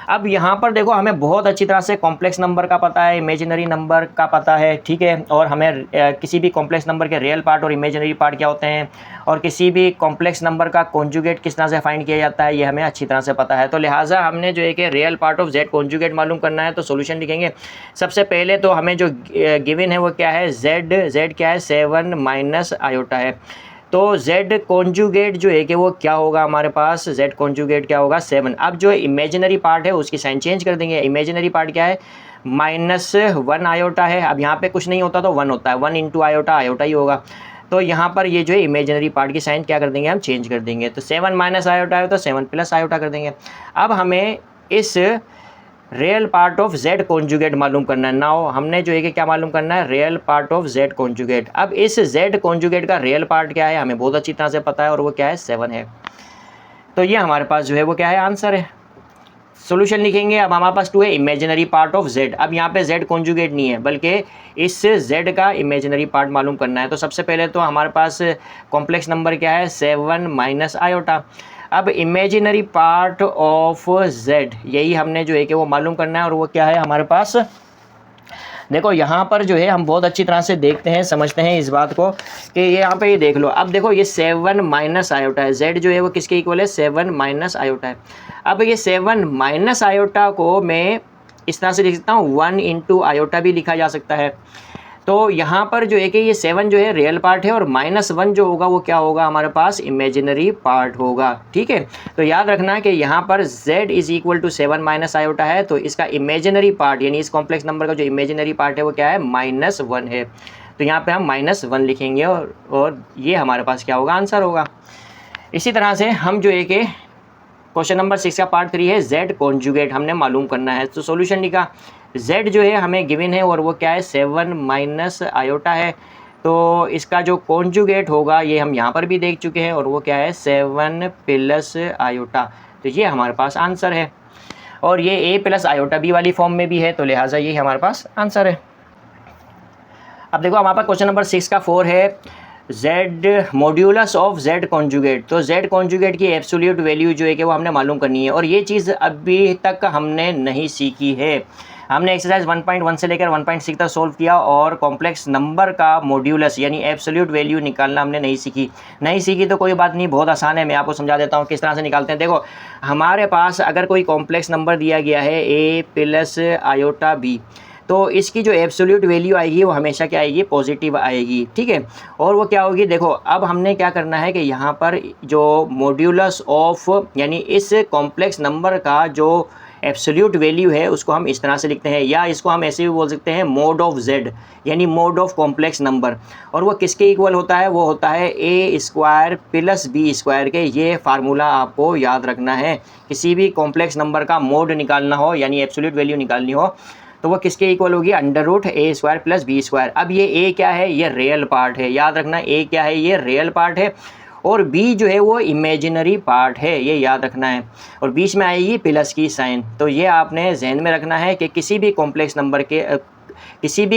अब यहाँ पर देखो, हमें बहुत अच्छी तरह से कॉम्प्लेक्स नंबर का पता है, इमेजिनरी नंबर का पता है, ठीक है। और हमें किसी भी कॉम्प्लेक्स नंबर के रियल पार्ट और इमेजिनरी पार्ट क्या होते हैं, और किसी भी कॉम्प्लेक्स नंबर का कॉन्जुगेट किस तरह से फाइंड किया जाता है, ये हमें अच्छी तरह से पता है। तो लिहाजा हमने जो है कि real part of z conjugate मालूम करना है। तो सॉल्यूशन लिखेंगे। सबसे पहले तो हमें जो गिवन है वो क्या है, z क्या है, 7 माइनस आयोटा है। तो z कॉन्जुगेट जो है कि वो क्या होगा हमारे पास, z कॉन्जुगेट क्या होगा, 7। अब जो इमेजिनरी पार्ट है उसकी साइन चेंज कर देंगे। इमेजिनरी पार्ट क्या है, -1 आयोटा है। अब यहाँ पे कुछ नहीं होता तो 1 होता है, 1 इंटू आयोटा, आयोटा ही होगा। तो यहाँ पर ये जो है इमेजिनरी पार्ट की साइन क्या कर देंगे, हम चेंज कर देंगे। तो 7 माइनस आयोटा है तो 7 प्लस आयोटा कर देंगे। अब हमें इस real part of z conjugate मालूम करना है। नाउ हमने जो है कि क्या मालूम करना है, real part of z conjugate. अब इस z कॉन्जुगेट का रियल पार्ट क्या है, हमें बहुत अच्छी तरह से पता है, और वो क्या है, 7 है। तो ये हमारे पास जो है वो क्या है, आंसर है। सॉल्यूशन लिखेंगे। अब हमारे पास 2 है इमेजिनरी पार्ट ऑफ z। अब यहाँ पे z कॉन्जुगेट नहीं है, बल्कि इस z का इमेजिनरी पार्ट मालूम करना है। तो सबसे पहले तो हमारे पास कॉम्प्लेक्स नंबर क्या है, 7 माइनस आयोटा। अब इमेजिनरी पार्ट ऑफ z, यही हमने जो है कि वो मालूम करना है, और वो क्या है हमारे पास, देखो यहाँ पर जो है हम बहुत अच्छी तरह से देखते हैं, समझते हैं इस बात को कि ये यहाँ पे ये देख लो। अब देखो ये 7 माइनस आयोटा है, z जो है वो किसके इक्वल है, 7 माइनस आयोटा है। अब ये 7 माइनस आयोटा को मैं इस तरह से लिख सकता हूँ, 1 इंटू आयोटा भी लिखा जा सकता है। तो यहाँ पर जो है कि ये 7 जो है रियल पार्ट है, और -1 जो होगा वो क्या होगा हमारे पास, इमेजिनरी पार्ट होगा, ठीक है। तो याद रखना कि यहाँ पर z is equal to 7 minus iota है, तो इसका इमेजिनरी पार्ट यानी इस कॉम्प्लेक्स नंबर का जो इमेजिनरी पार्ट है वो क्या है, -1 है। तो यहाँ पे हम -1 लिखेंगे, और ये हमारे पास क्या होगा, आंसर होगा। इसी तरह से हम जो है कि क्वेश्चन नंबर 6 का पार्ट 3 है, z कॉन्जुगेट हमने मालूम करना है। तो सॉल्यूशन लिखा, z जो है हमें गिवन है, और वो क्या है, 7 माइनस आयोटा है। तो इसका जो कॉन्जुगेट होगा ये हम यहाँ पर भी देख चुके हैं, और वो क्या है, 7 प्लस आयोटा। तो ये हमारे पास आंसर है, और ये a प्लस आयोटा b वाली फॉर्म में भी है, तो लिहाजा ये हमारे पास आंसर है। अब देखो हमारे पास क्वेश्चन नंबर 6 का 4 है, z modulus of z conjugate. तो z कॉन्जुगेट की एब्सोल्यूट वैल्यू जो है कि वो हमने मालूम करनी है, और ये चीज़ अभी तक हमने नहीं सीखी है। हमने एक्सरसाइज 1.1 से लेकर 1.6 तक सोल्व किया, और कॉम्प्लेक्स नंबर का मॉड्यूलस यानी एब्सोल्यूट वैल्यू निकालना हमने नहीं सीखी तो कोई बात नहीं, बहुत आसान है। मैं आपको समझा देता हूँ किस तरह से निकालते हैं। देखो हमारे पास अगर कोई कॉम्प्लेक्स नंबर दिया गया है a प्लस आयोटा b, तो इसकी जो एब्सोल्यूट वैल्यू आएगी वो हमेशा क्या आएगी, पॉजिटिव आएगी, ठीक है। और वो क्या होगी, देखो अब हमने क्या करना है कि यहाँ पर जो मॉड्यूलस ऑफ यानी इस कॉम्प्लेक्स नंबर का जो एब्सोल्यूट वैल्यू है उसको हम इस तरह से लिखते हैं, या इसको हम ऐसे भी बोल सकते हैं मोड ऑफ z, यानी मोड ऑफ कॉम्प्लेक्स नंबर। और वो किसके इक्वल होता है, वो होता है a square plus b square के। ये फार्मूला आपको याद रखना है। किसी भी कॉम्प्लेक्स नंबर का मोड निकालना हो यानी एब्सोल्यूट वैल्यू निकालनी हो तो वो किसके इक्वल होगी, अंडर रूट ए स्क्वायर प्लस बी स्क्वायर। अब ये ए क्या है, ये रियल पार्ट है, याद रखना ए क्या है, ये रियल पार्ट है और बी जो है वो इमेजिनरी पार्ट है, ये याद रखना है। और बीच में आएगी प्लस की साइन। तो ये आपने जहन में रखना है कि किसी भी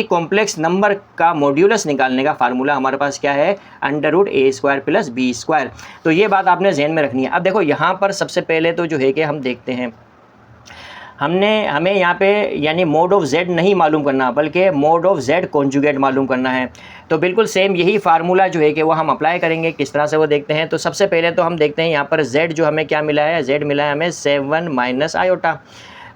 कॉम्प्लेक्स नंबर का मॉड्यूलस निकालने का फार्मूला हमारे पास क्या है, अंडर रूट ए स्क्वायर प्लस बी स्क्वायर। तो ये बात आपने जहन में रखनी है। अब देखो यहाँ पर सबसे पहले तो जो है कि हम देखते हैं, हमें यहाँ पे यानी मोड ऑफ z नहीं मालूम करना, बल्कि मोड ऑफ z कॉन्जुगेट मालूम करना है। तो बिल्कुल सेम यही फार्मूला जो है कि वो हम अप्लाई करेंगे। किस तरह से वो देखते हैं, तो सबसे पहले तो हम देखते हैं यहाँ पर z जो हमें क्या मिला है, z मिला है हमें 7 माइनस आयोटा।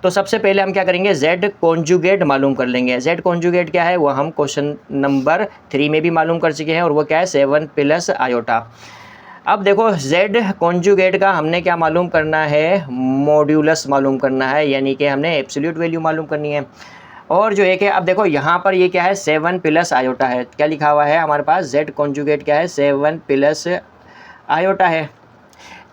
तो सबसे पहले हम क्या करेंगे, z कॉन्जुगेट मालूम कर लेंगे। z कॉन्जुगेट क्या है वो हम क्वेश्चन नंबर 3 में भी मालूम कर चुके हैं और वो क्या है 7 प्लस आयोटा। अब देखो z कॉन्जुगेट का हमने क्या मालूम करना है, मॉड्यूलस मालूम करना है, यानी कि हमने एब्सोल्यूट वैल्यू मालूम करनी है। और जो है कि अब देखो यहाँ पर ये क्या है 7 प्लस आयोटा है, क्या लिखा हुआ है हमारे पास, z कॉन्जुगेट क्या है 7 प्लस आयोटा है।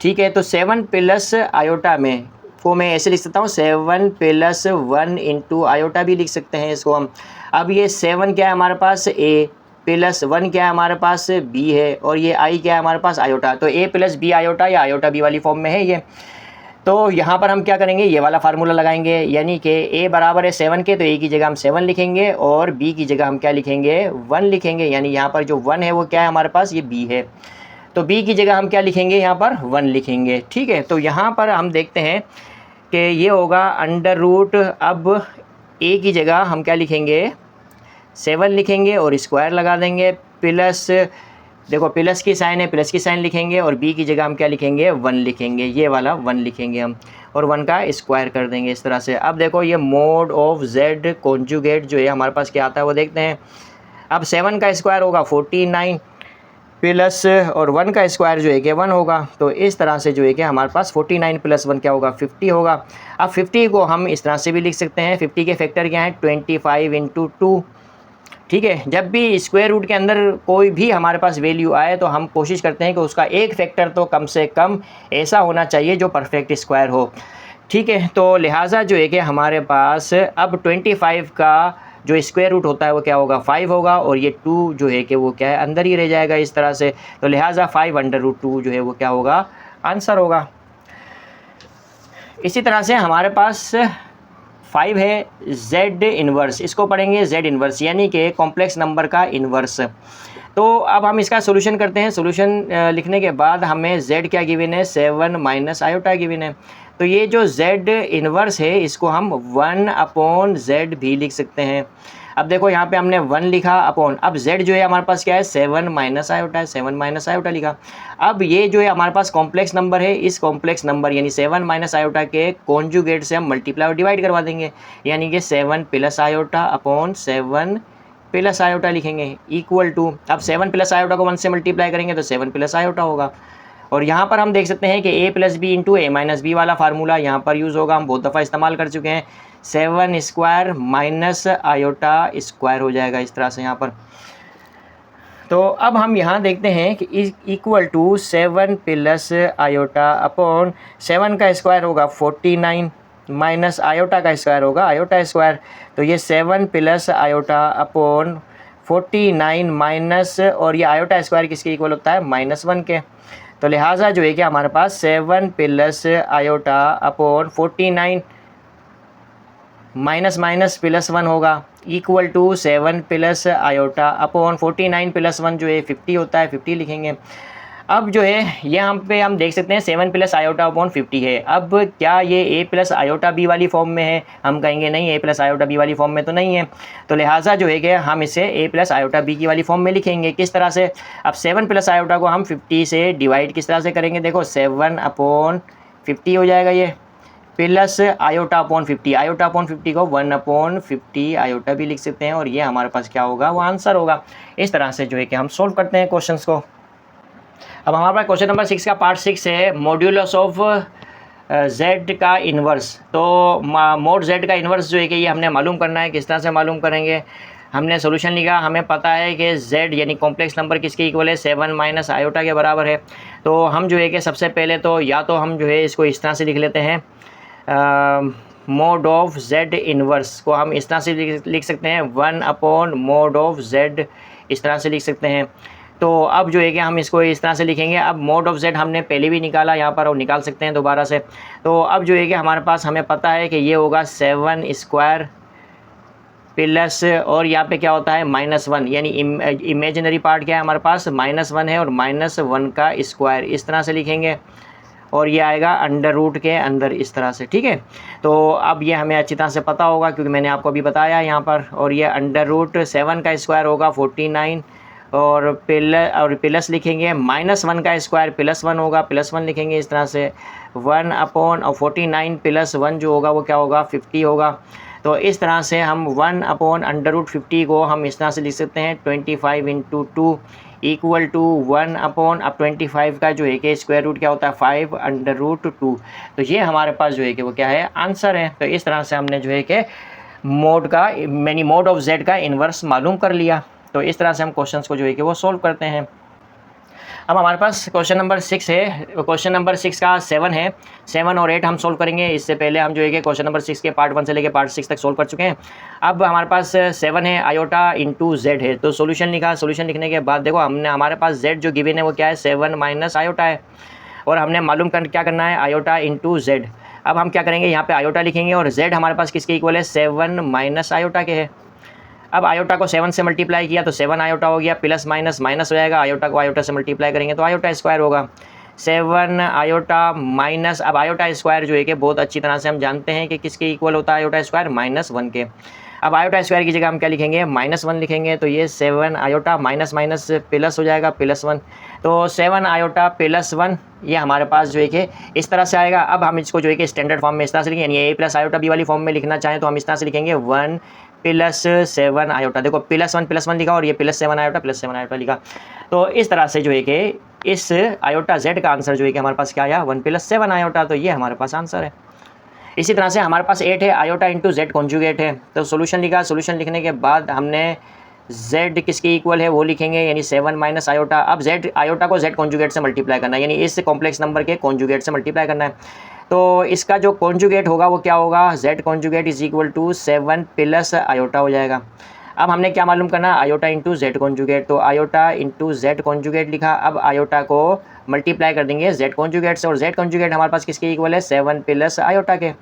ठीक है, तो 7 प्लस आयोटा में को मैं ऐसे लिख सकता हूँ 7 प्लस 1 इंटू आयोटा भी लिख सकते हैं इसको हम। अब ये 7 क्या है हमारे पास a प्लस 1 क्या है हमारे पास b है और ये i क्या है हमारे पास आयोटा। तो a प्लस b आयोटा या आयोटा b वाली फॉर्म में है ये। तो यहाँ पर हम क्या करेंगे, ये वाला फार्मूला लगाएंगे, यानी कि a बराबर है 7 के, तो a की जगह हम 7 लिखेंगे और b की जगह हम क्या लिखेंगे 1 लिखेंगे। यानी यहाँ पर जो 1 है वो क्या है हमारे पास, ये b है। तो b की जगह हम क्या लिखेंगे, यहाँ पर 1 लिखेंगे। ठीक है, तो यहाँ पर हम देखते हैं कि ये होगा अंडर रूट, अब a की जगह हम क्या लिखेंगे 7 लिखेंगे और स्क्वायर लगा देंगे, प्लस देखो प्लस की साइन है, प्लस की साइन लिखेंगे और b की जगह हम क्या लिखेंगे 1 लिखेंगे, ये वाला 1 लिखेंगे हम और 1 का स्क्वायर कर देंगे इस तरह से। अब देखो ये मोड ऑफ z कॉन्जुगेट जो है हमारे पास क्या आता है वो देखते हैं। अब 7 का स्क्वायर होगा 49 प्लस और 1 का स्क्वायर जो है कि 1 होगा। तो इस तरह से जो है कि हमारे पास 49 प्लस 1 क्या होगा 50 होगा। अब 50 को हम इस तरह से भी लिख सकते हैं, 50 के फैक्टर क्या है 25 इंटू 2। ठीक है, जब भी स्क्वायर रूट के अंदर कोई भी हमारे पास वैल्यू आए तो हम कोशिश करते हैं कि उसका एक फैक्टर तो कम से कम ऐसा होना चाहिए जो परफेक्ट स्क्वायर हो। ठीक है, तो लिहाजा जो है कि हमारे पास अब 25 का जो स्क्वायर रूट होता है वो क्या होगा 5 होगा और ये 2 जो है कि वो क्या है अंदर ही रह जाएगा इस तरह से। तो लिहाजा 5 अंडर रूट 2 जो है वो क्या होगा आंसर होगा। इसी तरह से हमारे पास 5 है z इन्वर्स, इसको पढ़ेंगे z इन्वर्स यानी कि कॉम्प्लेक्स नंबर का इन्वर्स। तो अब हम इसका सोल्यूशन करते हैं। सोल्यूशन लिखने के बाद हमें z क्या गिवन है 7 माइनस आयोटा गिवन है। तो ये जो z इन्वर्स है इसको हम 1/z भी लिख सकते हैं। अब देखो यहाँ पे हमने 1 लिखा अपॉन, अब z जो है हमारे पास क्या है 7 माइनस आयोटा है, 7 माइनस आयोटा लिखा। अब ये जो है हमारे पास कॉम्प्लेक्स नंबर है, इस कॉम्प्लेक्स नंबर यानी 7 माइनस आयोटा के कॉन्जुगेट से हम मल्टीप्लाई और डिवाइड करवा देंगे, यानी कि 7 plus iota upon 7 plus iota लिखेंगे इक्वल टू, अब 7 प्लस आयोटा को 1 से मल्टीप्लाई करेंगे तो 7 प्लस आयोटा होगा। और यहाँ पर हम देख सकते हैं कि a plus b into a minus b वाला फार्मूला यहाँ पर यूज़ होगा, हम बहुत दफ़ा इस्तेमाल कर चुके हैं। 7 स्क्वायर माइनस आयोटा स्क्वायर हो जाएगा इस तरह से यहाँ पर। तो अब हम यहाँ देखते हैं कि equal to 7 plus iota upon 7 का स्क्वायर होगा 49 माइनस आयोटा का स्क्वायर होगा आयोटा स्क्वायर। तो ये 7 प्लस आयोटा अपॉन 49 माइनस और ये आयोटा स्क्वायर किसके इक्वल होता है -1 के। तो लिहाजा जो है कि हमारे पास 7 plus iota upon 49 minus minus plus 1 होगा equal to 7 plus iota upon 49 plus 1 जो है 50 होता है, 50 लिखेंगे। अब जो है यहाँ पे हम देख सकते हैं 7 प्लस आयोटा अपॉन 50 है। अब क्या ये a प्लस आयोटा b वाली फॉर्म में है, हम कहेंगे नहीं a प्लस आयोटा b वाली फॉर्म में तो नहीं है। तो लिहाजा जो है कि हम इसे a प्लस आयोटा b की वाली फॉर्म में लिखेंगे। किस तरह से, अब 7 प्लस आयोटा को हम 50 से डिवाइड किस तरह से करेंगे, देखो 7 अपॉन 50 हो जाएगा ये, plus iota upon 50, iota upon 50 को 1 अपॉन 50 आयोटा भी लिख सकते हैं और ये हमारे पास क्या होगा वो आंसर होगा। इस तरह से जो है कि हम सोल्व करते हैं क्वेश्चंस को। अब हमारे पास क्वेश्चन नंबर 6 का पार्ट 6 है मॉड्यूलस ऑफ z का इन्वर्स। तो मोड z का इन्वर्स जो है कि ये हमने मालूम करना है। किस तरह से मालूम करेंगे, हमने सोल्यूशन लिखा, हमें पता है कि z यानी कॉम्प्लेक्स नंबर किसके इक्वल है 7 माइनस आयोटा के बराबर है। तो हम जो है कि सबसे पहले तो या तो हम जो है इसको इस तरह से लिख लेते हैं मोड ऑफ z इनवर्स को हम इस तरह से लिख सकते हैं 1 मोड ऑफ z, इस तरह से लिख सकते हैं। तो अब जो है कि हम इसको इस तरह से लिखेंगे। अब मोड ऑफ z हमने पहले भी निकाला यहाँ पर और निकाल सकते हैं दोबारा से। तो अब जो है कि हमारे पास हमें पता है कि ये होगा 7 स्क्वायर प्लस और यहाँ पे क्या होता है -1, यानी इमेजिनरी पार्ट क्या है हमारे पास -1 है और -1 का स्क्वायर, इस तरह से लिखेंगे और ये आएगा अंडर रूट के अंदर इस तरह से, ठीक है। तो अब ये हमें अच्छी तरह से पता होगा क्योंकि मैंने आपको अभी बताया यहाँ पर। और ये अंडर रूट 7 का स्क्वायर होगा 49 और प्लस लिखेंगे -1 का स्क्वायर +1 होगा, +1 लिखेंगे इस तरह से 1/49 + 1 जो होगा वो क्या होगा 50 होगा। तो इस तरह से हम 1/√50 को हम इस तरह से लिख सकते हैं 25 × 2 इक्वल टू 1/25 का जो है कि स्क्वायर रूट क्या होता है 5√2। तो ये हमारे पास जो है कि वो क्या है आंसर है। तो इस तरह से हमने जो है कि मोड ऑफ z का इन्वर्स मालूम कर लिया। तो इस तरह से हम क्वेश्चंस को जो है कि वो सॉल्व करते हैं। अब हमारे पास क्वेश्चन नंबर 6 है। क्वेश्चन नंबर 6 का 7 है, 7 और 8 हम सोल्व करेंगे। इससे पहले हम जो है कि क्वेश्चन नंबर 6 के पार्ट 1 से लेकर पार्ट 6 तक सोल्व कर चुके हैं। अब हमारे पास 7 है, आयोटा इंटू z है। तो सोल्यूशन लिखा, सोल्यूशन लिखने के बाद देखो हमारे पास z जो गिवन है वो क्या है 7 माइनस आयोटा है और हमने मालूम क्या करना है आयोटा इंटू z। अब हम क्या करेंगे यहाँ पे आयोटा लिखेंगे और z हमारे पास किसके इक्वल है 7 माइनस आयोटा के है। अब आयोटा को 7 से मल्टीप्लाई किया तो 7 आयोटा हो गया, प्लस माइनस माइनस हो जाएगा, आयोटा को आयोटा से मल्टीप्लाई करेंगे तो आयोटा स्क्वायर होगा 7 आयोटा माइनस। अब आयोटा स्क्वायर जो है कि बहुत अच्छी तरह से हम जानते हैं कि किसके इक्वल होता है आयोटा स्क्वायर -1 के। अब आयोटा स्क्वायर की जगह हम क्या लिखेंगे -1 लिखेंगे तो ये 7 आयोटा माइनस माइनस प्लस हो जाएगा +1। तो 7 आयोटा +1 ये हमारे पास जो है कि इस तरह से आएगा। अब हम इसको जो है कि स्टैंडर्ड फॉर्म में इस तरह से लिखेंगे, यानी a प्लस आयोटा b वाली फॉर्म में लिखना चाहें तो हम इस तरह से लिखेंगे 1 + 7 आयोटा। देखो +1 लिखा और ये +7 आयोटा लिखा। तो इस तरह से जो है कि इस आयोटा z का आंसर जो है कि हमारे पास क्या आया 1 + 7 आयोटा। तो ये हमारे पास आंसर है। इसी तरह से हमारे पास 8 है, आयोटा इंटू z कॉन्जुगेट है। तो सोल्यूशन लिखा, सोल्यूशन लिखने के बाद हमने z किसके इक्वल है वो लिखेंगे, यानी 7 माइनस आयोटा। अब z आयोटा को z कॉन्जुगेट से मल्टीप्लाई करना है, यानी इस कॉम्प्लेक्स नंबर के कॉन्जुगेट से मल्टीप्लाई करना है। तो इसका जो कॉन्जुगेट होगा वो क्या होगा z conjugate is equal to 7 + iota हो जाएगा। अब हमने क्या मालूम करना आयोटा इंटू z कॉन्जुगेट। तो आयोटा इंटू z कॉन्जुगेट लिखा। अब आयोटा को मल्टीप्लाई कर देंगे z कॉन्जुगेट से और z कॉन्जुगेट हमारे पास किसके इक्वल है 7 + आयोटा के।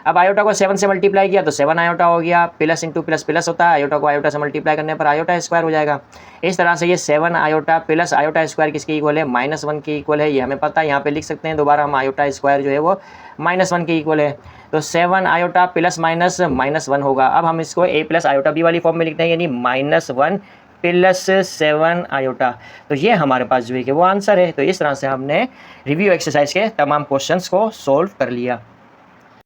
अब आयोटा को 7 से मल्टीप्लाई किया तो 7 आयोटा हो गया, प्लस इंटू प्लस प्लस होता है, आयोटा को आयोटा से मल्टीप्लाई करने पर आयोटा स्क्वायर हो जाएगा। इस तरह से ये 7 आयोटा प्लस आयोटा स्क्वायर किसके इक्वल है -1 के इक्वल है, ये हमें पता है। यहाँ पे लिख सकते हैं दोबारा हम आयोटा स्क्वायर जो है वो -1 के इक्वल है। तो 7 आयोटा प्लस माइनस -1 होगा। अब हम इसको a प्लस आयोटा b वाली फॉर्म में लिखते हैं, यानी -1 + 7 आयोटा। तो ये हमारे पास जो है कि वो आंसर है। तो इस तरह से हमने रिव्यू एक्सरसाइज के तमाम क्वेश्चंस को सॉल्व कर लिया।